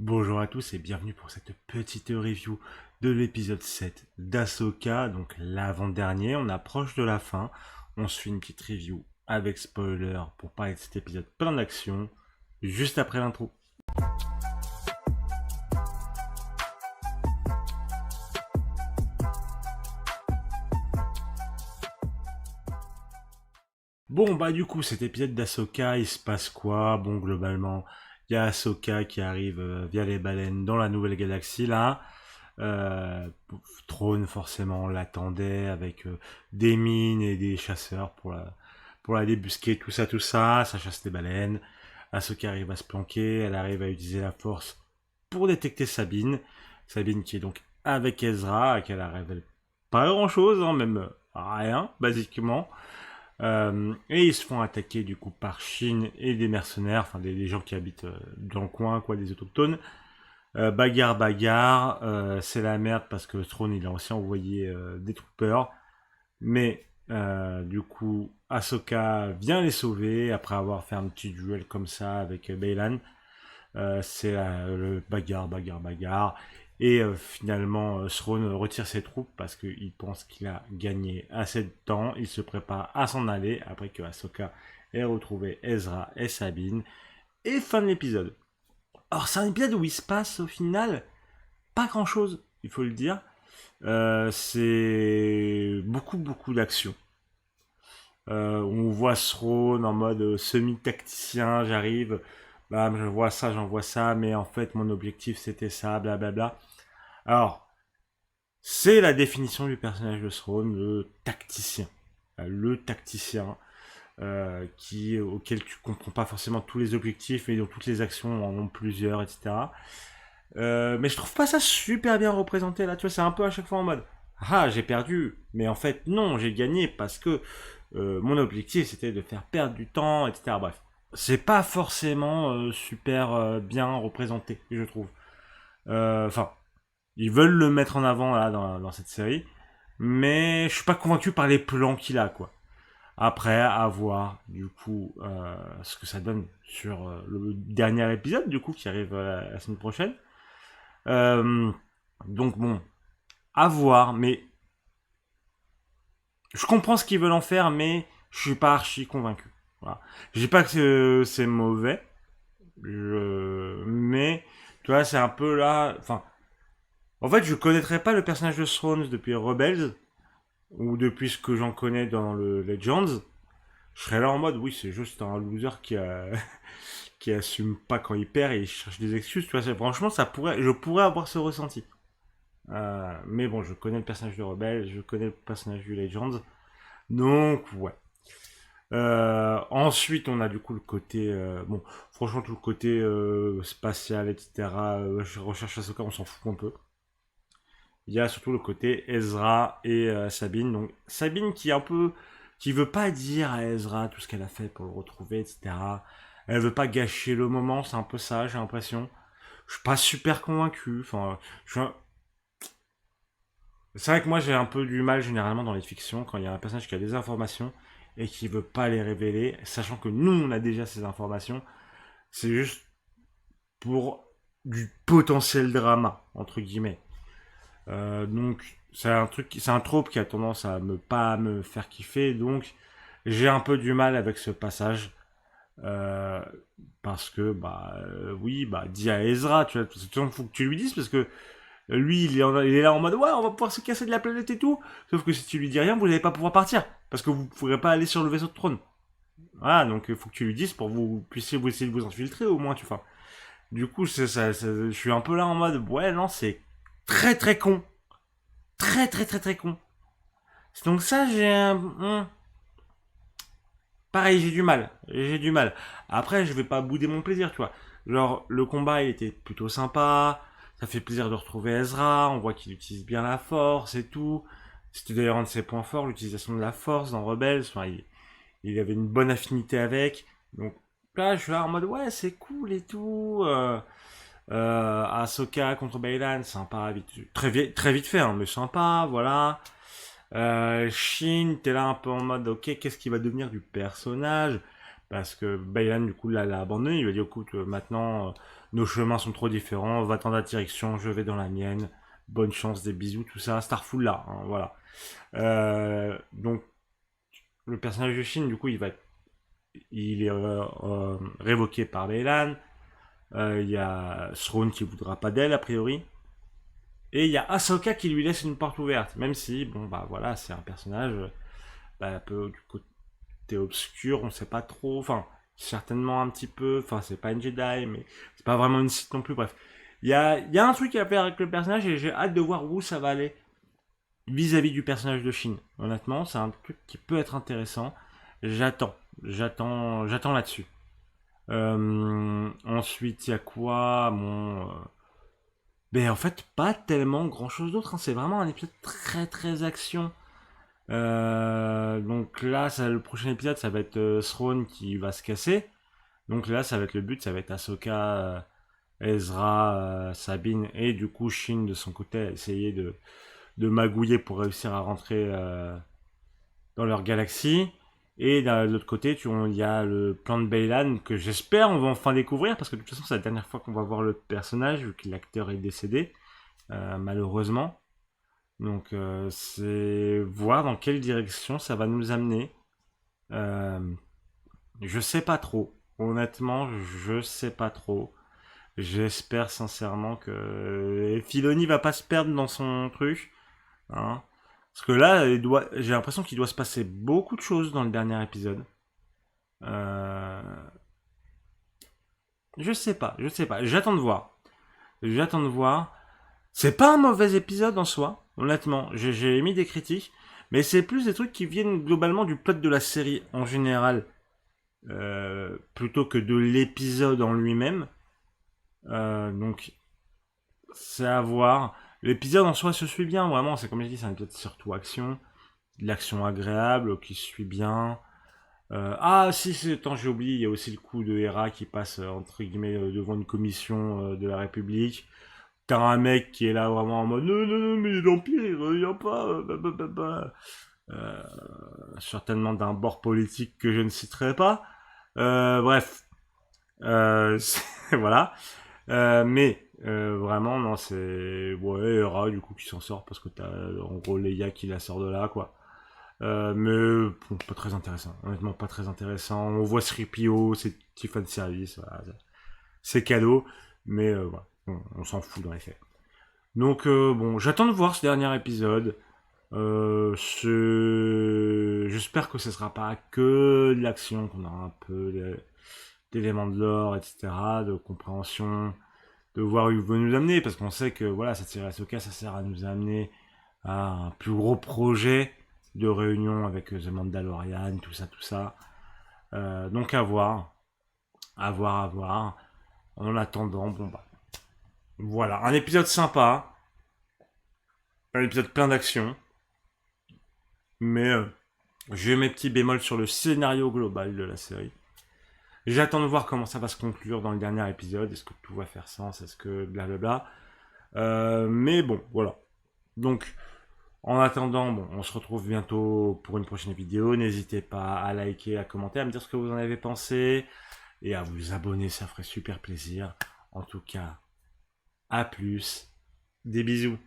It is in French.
Bonjour à tous et bienvenue pour cette petite review de l'épisode 7 d'Ahsoka, donc l'avant-dernier. On approche de la fin. On se fait une petite review avec spoiler pour parler de cet épisode plein d'action, juste après l'intro. Bon, bah du coup, cet épisode d'Ahsoka, il se passe quoi? Bon, globalement, il y a Ahsoka qui arrive via les baleines dans la nouvelle galaxie, là. Euh, Throne, forcément, l'attendait avec des mines et des chasseurs pour la débusquer, tout ça. Ça chasse les baleines. Ahsoka arrive à se planquer, elle arrive à utiliser la force pour détecter Sabine. Sabine qui est donc avec Ezra, à qui elle révèle pas grand-chose, hein, même rien, basiquement. Et ils se font attaquer du coup par Shin et des mercenaires, enfin des gens qui habitent dans le coin, quoi, des autochtones. Bagarre, c'est la merde parce que Throne il a aussi envoyé des troopers, mais du coup Ahsoka vient les sauver après avoir fait un petit duel comme ça avec Baylan. C'est le bagarre. Et finalement, Throne retire ses troupes parce qu'il pense qu'il a gagné assez de temps. Il se prépare à s'en aller après que Ahsoka ait retrouvé Ezra et Sabine. Et fin de l'épisode. Alors, c'est un épisode où il se passe au final pas grand chose, il faut le dire. C'est beaucoup d'action. On voit Throne en mode semi-tacticien, j'arrive, bam, je vois ça, j'en vois ça, mais en fait mon objectif c'était ça, blablabla. Alors, c'est la définition du personnage de Throne, le tacticien. Le tacticien auquel tu comprends pas forcément tous les objectifs, mais dont toutes les actions en ont plusieurs, etc. Mais je trouve pas ça super bien représenté là, tu vois, c'est un peu à chaque fois en mode ah, j'ai perdu, mais en fait, non, j'ai gagné parce que mon objectif c'était de faire perdre du temps, etc. Bref, c'est pas forcément super bien représenté, je trouve. Enfin, ils veulent le mettre en avant là dans cette série, mais je suis pas convaincu par les plans qu'il a, quoi. Après, à voir du coup ce que ça donne sur le dernier épisode, du coup, qui arrive la semaine prochaine. Euh, donc bon, à voir, mais je comprends ce qu'ils veulent en faire, mais je suis pas archi convaincu. Voilà. Je dis pas que c'est mauvais, mais tu vois, c'est un peu là. Enfin, en fait, je connaîtrais pas le personnage de Thrones depuis Rebels ou depuis ce que j'en connais dans le Legends. Je serais là en mode, oui, c'est juste un loser qui assume pas quand il perd et il cherche des excuses. Tu vois, franchement, je pourrais avoir ce ressenti. Mais bon, je connais le personnage de Rebels, je connais le personnage du Legends. Donc, ouais. Ensuite, on a du coup le côté. Bon, franchement, tout le côté spatial, etc. Je recherche Ahsoka, on s'en fout un peu. Il y a surtout le côté Ezra et Sabine. Donc, Sabine qui est un peu. Qui veut pas dire à Ezra tout ce qu'elle a fait pour le retrouver, etc. Elle veut pas gâcher le moment, c'est un peu ça, j'ai l'impression. Je suis pas super convaincu. Enfin, c'est vrai que moi j'ai un peu du mal généralement dans les fictions quand il y a un personnage qui a des informations et qui veut pas les révéler, sachant que nous on a déjà ces informations. C'est juste pour du potentiel drama entre guillemets. Donc c'est un trope qui a tendance à me pas me faire kiffer. Donc j'ai un peu du mal avec ce passage. Euh, Parce que oui, dis à Ezra, tu vois, de toute façon, faut que tu lui dises parce que lui, il est là en mode ouais, on va pouvoir se casser de la planète et tout. Sauf que si tu lui dis rien, vous n'allez pas pouvoir partir. Parce que vous ne pourrez pas aller sur le vaisseau de trône. Voilà, donc il faut que tu lui dises pour que vous puissiez vous essayer de vous infiltrer au moins, tu vois. Du coup, je suis un peu là en mode ouais, non, c'est très con. Très con. Donc ça, j'ai un. Pareil, j'ai du mal. J'ai du mal. Après, je vais pas bouder mon plaisir, tu vois. Genre, le combat, il était plutôt sympa. Ça fait plaisir de retrouver Ezra. On voit qu'il utilise bien la force et tout. C'était d'ailleurs un de ses points forts, l'utilisation de la force dans Rebels. Enfin, il avait une bonne affinité avec. Donc là, je suis là en mode ouais, c'est cool et tout. Ahsoka contre Baylan, sympa, très vite fait, hein, mais sympa, voilà. Shin, t'es là un peu en mode, ok, qu'est-ce qui va devenir du personnage? Parce que Baylan, du coup, l'a abandonné. Il lui a dit, écoute, maintenant, nos chemins sont trop différents, va dans ta direction, je vais dans la mienne, bonne chance, des bisous, tout ça, Starful là, hein, voilà. Donc, le personnage de Shin, du coup, il est révoqué par Beylan. Il y a Throne qui voudra pas d'elle, a priori. Et il y a Ahsoka qui lui laisse une porte ouverte, même si, bon, bah voilà, c'est un personnage un peu du côté obscur, on sait pas trop, enfin, certainement un petit peu, enfin, c'est pas une Jedi, mais c'est pas vraiment une Sith non plus, bref. Il y a un truc à faire avec le personnage et j'ai hâte de voir où ça va aller vis-à-vis du personnage de Shin. Honnêtement, c'est un truc qui peut être intéressant. J'attends là-dessus. Ensuite, il y a quoi? Ben en fait, pas tellement grand-chose d'autre, hein. C'est vraiment un épisode très très action. Donc là, le prochain épisode, ça va être Throne qui va se casser. Donc là, ça va être le but, ça va être Ahsoka, Ezra, Sabine et du coup Shin de son côté à essayer de magouiller pour réussir à rentrer dans leur galaxie. Et de l'autre côté, il y a le plan de Beylan que j'espère on va enfin découvrir parce que de toute façon c'est la dernière fois qu'on va voir le personnage vu que l'acteur est décédé malheureusement. Donc c'est voir dans quelle direction ça va nous amener. Euh, je sais pas trop. Honnêtement, je sais pas trop. J'espère sincèrement que Filoni va pas se perdre dans son truc. Hein. Parce que là, j'ai l'impression qu'il doit se passer beaucoup de choses dans le dernier épisode. Euh, je sais pas, je sais pas. J'attends de voir. J'attends de voir. C'est pas un mauvais épisode en soi, honnêtement. J'ai émis des critiques, mais c'est plus des trucs qui viennent globalement du plot de la série en général, plutôt que de l'épisode en lui-même. Donc, c'est à voir. L'épisode en soi se suit bien, vraiment. C'est comme j'ai dit, c'est un épisode surtout action. De l'action agréable, qui se suit bien. Ah, si, attends, j'ai oublié, il y a aussi le coup de Hera qui passe, entre guillemets, devant une commission de la République. T'as un mec qui est là vraiment en mode non, non, non, mais l'Empire il revient pas. Euh, certainement d'un bord politique que je ne citerai pas. Bref, voilà. Vraiment, non, c'est. Ouais, Hera du coup qui s'en sort parce que t'as en gros Leia qui la sort de là, quoi. Mais bon, pas très intéressant. Honnêtement, pas très intéressant. On voit Sripio, c'est petit fan service, voilà, c'est cadeau, mais voilà, on s'en fout dans les faits. Donc bon, j'attends de voir ce dernier épisode. J'espère que ce sera pas que de l'action, qu'on aura un peu d'éléments de lore, etc., de compréhension, de voir où il veut nous amener, parce qu'on sait que voilà, cette série Ahsoka, ça sert à nous amener à un plus gros projet de réunion avec The Mandalorian, tout ça, tout ça. Donc à voir, à voir, à voir. En attendant, bon bah, voilà, un épisode sympa, un épisode plein d'action, mais j'ai mes petits bémols sur le scénario global de la série. J'attends de voir comment ça va se conclure dans le dernier épisode. Est-ce que tout va faire sens? Est-ce que blablabla? Mais bon, voilà. Donc, en attendant, bon, on se retrouve bientôt pour une prochaine vidéo. N'hésitez pas à liker, à commenter, à me dire ce que vous en avez pensé et à vous abonner, ça ferait super plaisir. En tout cas, à plus. Des bisous.